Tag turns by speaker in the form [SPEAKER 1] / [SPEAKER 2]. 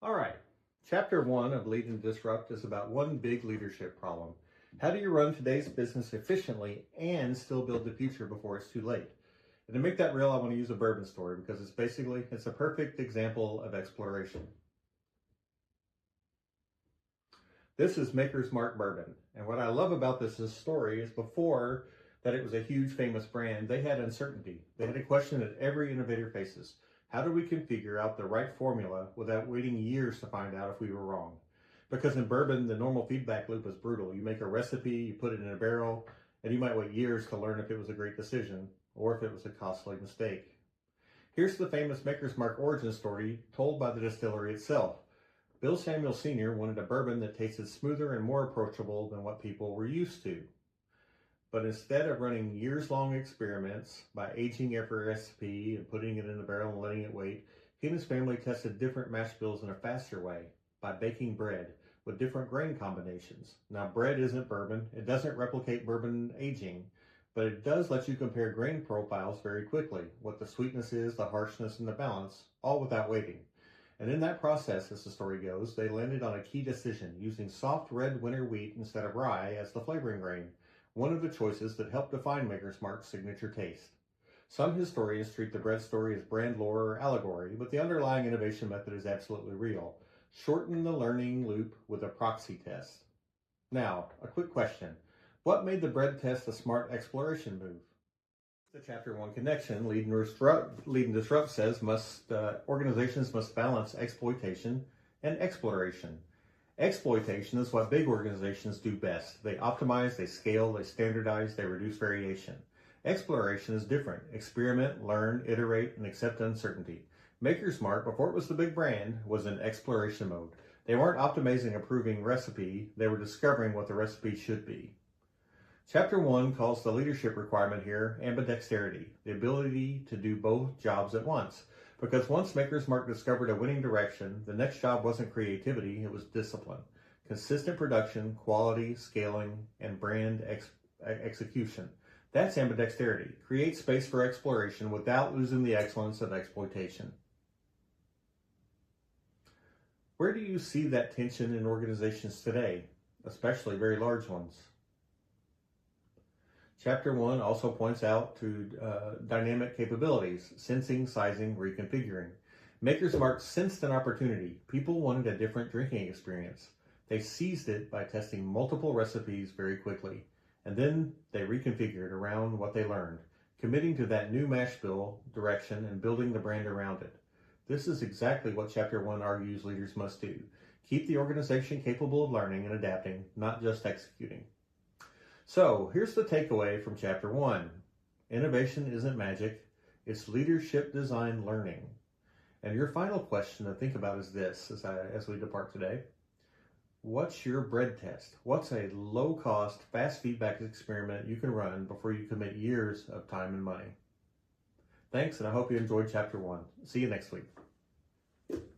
[SPEAKER 1] All right. Chapter 1 of Lead and Disrupt is about one big leadership problem. How do you run today's business efficiently and still build the future before it's too late? And to make that real, I want to use a bourbon story because it's a perfect example of exploration. This is Maker's Mark Bourbon. And what I love about this story is before that it was a huge famous brand, they had uncertainty. They had a question that every innovator faces. How do we configure out the right formula without waiting years to find out if we were wrong? Because in bourbon, the normal feedback loop is brutal. You make a recipe, you put it in a barrel, and you might wait years to learn if it was a great decision or if it was a costly mistake. Here's the famous Maker's Mark origin story told by the distillery itself. Bill Samuel Sr. wanted a bourbon that tasted smoother and more approachable than what people were used to. But instead of running years-long experiments by aging every recipe and putting it in a barrel and letting it wait, he and his family tested different mash bills in a faster way by baking bread with different grain combinations. Now, bread isn't bourbon. It doesn't replicate bourbon aging, but it does let you compare grain profiles very quickly, what the sweetness is, the harshness, and the balance, all without waiting. And in that process, as the story goes, they landed on a key decision, using soft red winter wheat instead of rye as the flavoring grain, one of the choices that helped define Maker's Mark's signature taste. Some historians treat the bread story as brand lore or allegory, but the underlying innovation method is absolutely real. Shorten the learning loop with a proxy test. Now, a quick question. What made the bread test a smart exploration move? The Chapter 1 connection, Lead and Disrupt says organizations must balance exploitation and exploration. Exploitation is what big organizations do best. They optimize, they scale, they standardize, they reduce variation. Exploration is different. Experiment, learn, iterate, and accept uncertainty. Maker's Mark, before it was the big brand, was in exploration mode. They weren't optimizing a proving recipe, they were discovering what the recipe should be. Chapter 1 calls the leadership requirement here ambidexterity, the ability to do both jobs at once. Because once Maker's Mark discovered a winning direction, the next job wasn't creativity, it was discipline. Consistent production, quality, scaling, and brand execution. That's ambidexterity. Create space for exploration without losing the excellence of exploitation. Where do you see that tension in organizations today, especially very large ones? Chapter 1 also points out to dynamic capabilities, sensing, sizing, reconfiguring. Maker's Mark sensed an opportunity. People wanted a different drinking experience. They seized it by testing multiple recipes very quickly, and then they reconfigured around what they learned, committing to that new mash bill direction and building the brand around it. This is exactly what Chapter 1 argues leaders must do. Keep the organization capable of learning and adapting, not just executing. So here's the takeaway from Chapter 1. Innovation isn't magic, it's leadership design learning. And your final question to think about is this as we depart today. What's your bread test? What's a low-cost, fast feedback experiment you can run before you commit years of time and money? Thanks, and I hope you enjoyed Chapter 1. See you next week.